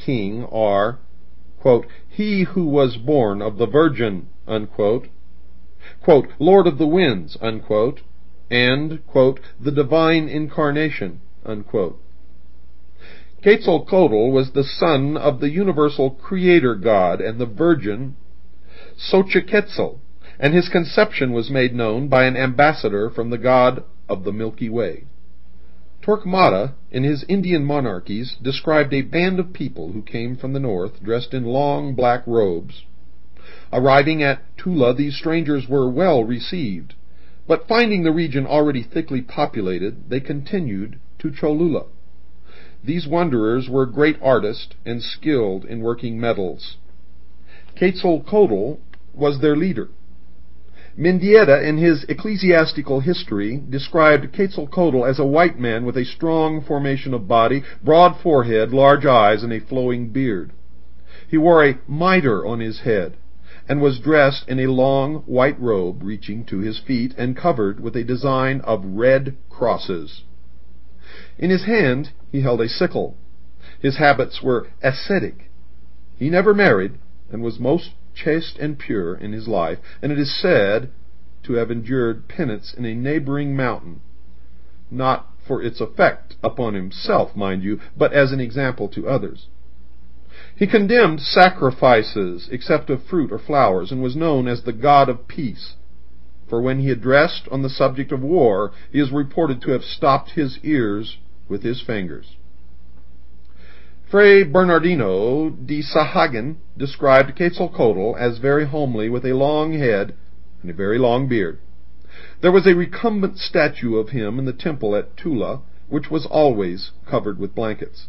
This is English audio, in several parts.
king are, quote, he who was born of the Virgin, unquote, quote, Lord of the winds, unquote, and, quote, the divine incarnation, unquote. Quetzalcoatl was the son of the universal creator god and the Virgin Xochiquetzal, and his conception was made known by an ambassador from the god of the Milky Way. Torquemada, in his Indian Monarchies, described a band of people who came from the north, dressed in long black robes. Arriving at Tula, these strangers were well received, but finding the region already thickly populated, they continued to Cholula. These wanderers were great artists and skilled in working metals. Quetzalcoatl was their leader. Mendieta, in his Ecclesiastical History, described Quetzalcoatl as a white man with a strong formation of body, broad forehead, large eyes, and a flowing beard. He wore a mitre on his head, and was dressed in a long white robe reaching to his feet and covered with a design of red crosses. In his hand he held a sickle. His habits were ascetic. He never married, and was most chaste and pure in his life, and it is said to have endured penance in a neighboring mountain, not for its effect upon himself, mind you, but as an example to others. He condemned sacrifices, except of fruit or flowers, and was known as the god of peace, for when he addressed on the subject of war, he is reported to have stopped his ears with his fingers. Fray Bernardino de Sahagun described Quetzalcoatl as very homely, with a long head and a very long beard. There was a recumbent statue of him in the temple at Tula, which was always covered with blankets.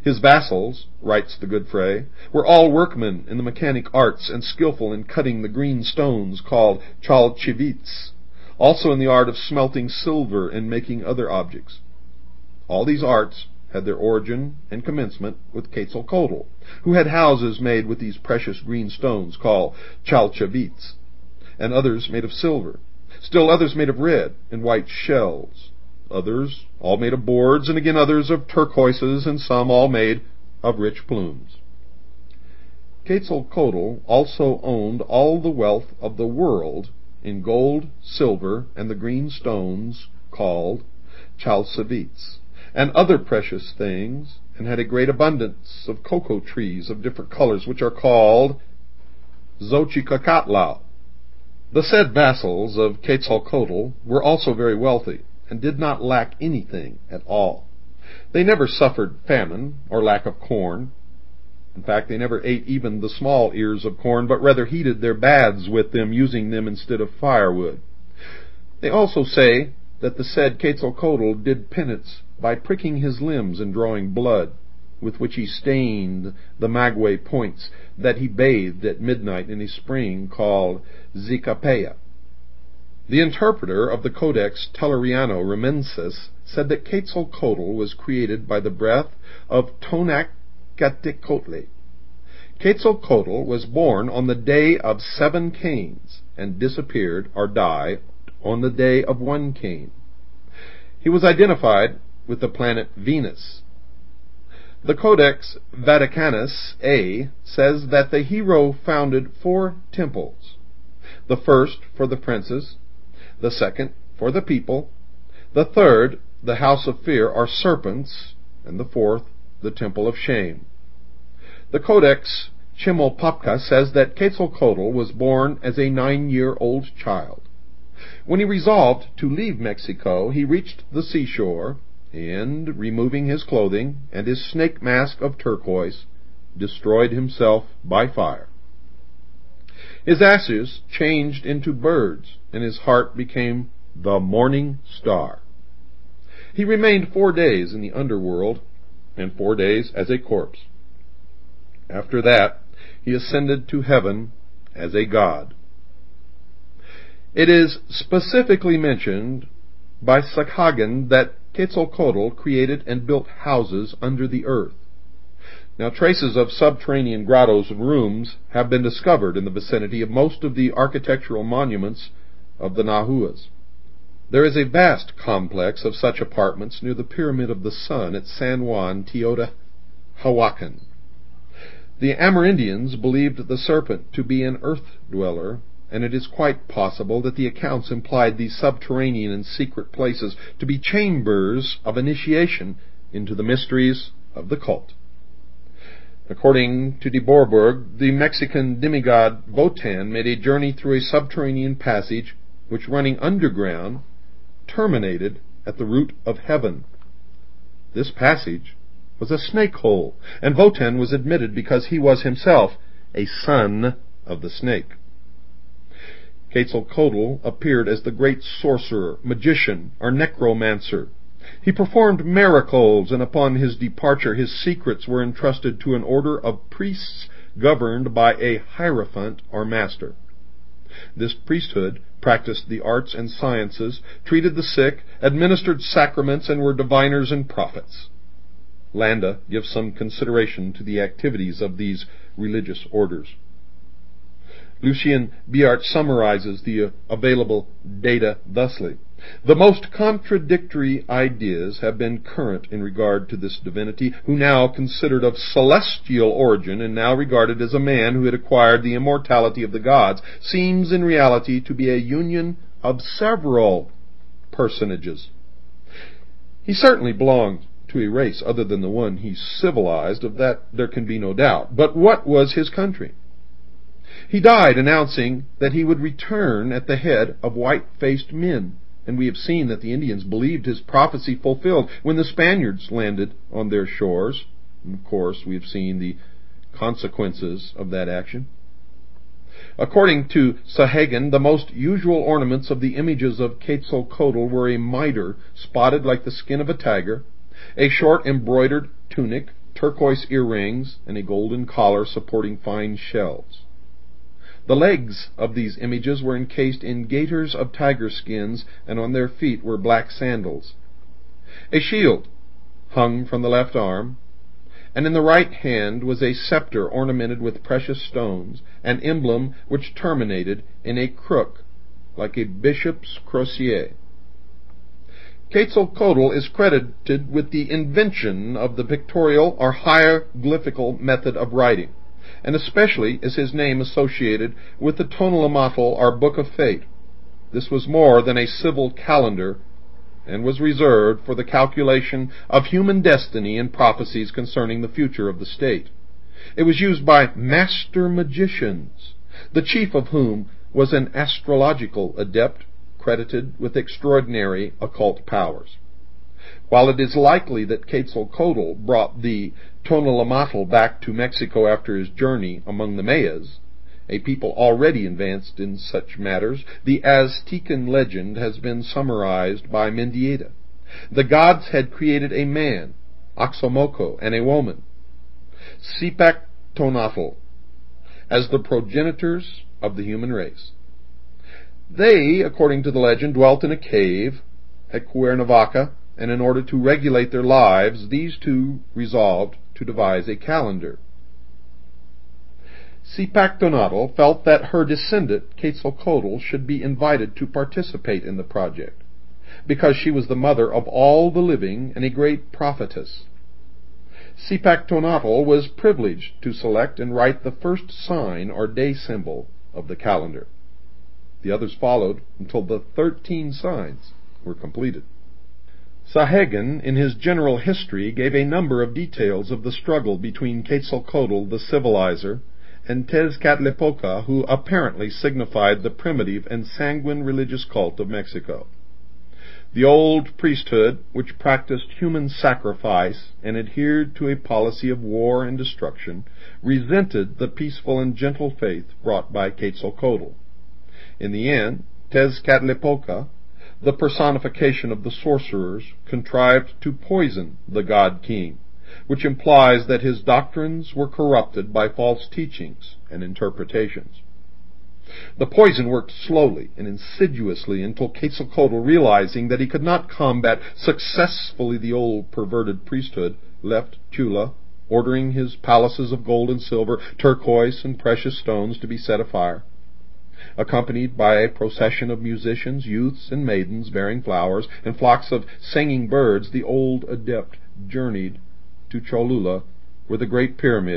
His vassals, writes the good Fray, were all workmen in the mechanic arts and skillful in cutting the green stones called chalchivits, also in the art of smelting silver and making other objects. All these arts had their origin and commencement with Quetzalcoatl, who had houses made with these precious green stones called chalchavits, and others made of silver, still others made of red and white shells, others all made of boards, and again others of turquoises, and some all made of rich plumes. Quetzalcoatl also owned all the wealth of the world in gold, silver, and the green stones called chalcavits, and other precious things, and had a great abundance of cocoa trees of different colors, which are called Xochicacatlau. The said vassals of Quetzalcoatl were also very wealthy, and did not lack anything at all. They never suffered famine or lack of corn. In fact, they never ate even the small ears of corn, but rather heated their baths with them, using them instead of firewood. They also say that the said Quetzalcoatl did penance by pricking his limbs and drawing blood, with which he stained the maguey points, that he bathed at midnight in a spring called Zicapea. The interpreter of the Codex Telleriano Remensis said that Quetzalcoatl was created by the breath of Tonacatecotl. Quetzalcoatl was born on the day of 7 Cains, and disappeared or died on the day of 1 Cain. He was identified with the planet Venus. The Codex Vaticanus A says that the hero founded 4 temples, the first for the princes, the second for the people, the third, the house of fear or serpents, and the fourth, the temple of shame. The Codex Chimalpopoca says that Quetzalcoatl was born as a 9-year-old child. When he resolved to leave Mexico, he reached the seashore, and, removing his clothing and his snake mask of turquoise, destroyed himself by fire. His ashes changed into birds, and his heart became the morning star. He remained 4 days in the underworld, and 4 days as a corpse. After that, he ascended to heaven as a god. It is specifically mentioned by Sahagun that Quetzalcoatl created and built houses under the earth. Now, traces of subterranean grottos and rooms have been discovered in the vicinity of most of the architectural monuments of the Nahuas. There is a vast complex of such apartments near the Pyramid of the Sun at San Juan, Teotihuacan. The Amerindians believed the serpent to be an earth-dweller, and it is quite possible that the accounts implied these subterranean and secret places to be chambers of initiation into the mysteries of the cult. According to de Bourbourg, the Mexican demigod Wotan made a journey through a subterranean passage which, running underground, terminated at the root of heaven. This passage was a snake hole, and Wotan was admitted because he was himself a son of the snake. Quetzalcoatl appeared as the great sorcerer, magician, or necromancer. He performed miracles, and upon his departure his secrets were entrusted to an order of priests governed by a hierophant or master. This priesthood practiced the arts and sciences, treated the sick, administered sacraments, and were diviners and prophets. Landa gives some consideration to the activities of these religious orders. Lucien Biart summarizes the available data thusly. The most contradictory ideas have been current in regard to this divinity, who now considered of celestial origin and now regarded as a man who had acquired the immortality of the gods, seems in reality to be a union of several personages. He certainly belonged to a race other than the one he civilized, of that there can be no doubt. But what was his country? He died announcing that he would return at the head of white-faced men, and we have seen that the Indians believed his prophecy fulfilled when the Spaniards landed on their shores. And of course, we have seen the consequences of that action. According to Sahagan, the most usual ornaments of the images of Quetzalcoatl were a mitre spotted like the skin of a tiger, a short embroidered tunic, turquoise earrings, and a golden collar supporting fine shells. The legs of these images were encased in gaiters of tiger skins, and on their feet were black sandals. A shield hung from the left arm, and in the right hand was a scepter ornamented with precious stones, an emblem which terminated in a crook, like a bishop's crosier. Quetzalcoatl is credited with the invention of the pictorial or hieroglyphical method of writing, and especially is his name associated with the Tonalamatl or Book of Fate. This was more than a civil calendar, and was reserved for the calculation of human destiny and prophecies concerning the future of the state. It was used by master magicians, the chief of whom was an astrological adept credited with extraordinary occult powers. While it is likely that Quetzalcoatl brought the Tonalamatl back to Mexico after his journey among the Mayas, a people already advanced in such matters, the Aztecan legend has been summarized by Mendieta. The gods had created a man, Oxomoco, and a woman, Zipactonatl, as the progenitors of the human race. They, according to the legend, dwelt in a cave at Cuernavaca, and in order to regulate their lives, these two resolved to devise a calendar. Zipactonatl felt that her descendant, Quetzalcoatl, should be invited to participate in the project, because she was the mother of all the living and a great prophetess. Zipactonatl was privileged to select and write the first sign or day symbol of the calendar. The others followed until the 13 signs were completed. Sahagan, in his general history, gave a number of details of the struggle between Quetzalcoatl, the civilizer, and Tezcatlipoca, who apparently signified the primitive and sanguine religious cult of Mexico. The old priesthood, which practiced human sacrifice and adhered to a policy of war and destruction, resented the peaceful and gentle faith brought by Quetzalcoatl. In the end, Tezcatlipoca, the personification of the sorcerers, contrived to poison the god-king, which implies that his doctrines were corrupted by false teachings and interpretations. The poison worked slowly and insidiously until Quetzalcoatl, realizing that he could not combat successfully the old perverted priesthood, left Tula, ordering his palaces of gold and silver, turquoise and precious stones to be set afire. Accompanied by a procession of musicians, youths, and maidens bearing flowers, and flocks of singing birds, the old adept journeyed to Cholula, where the great pyramid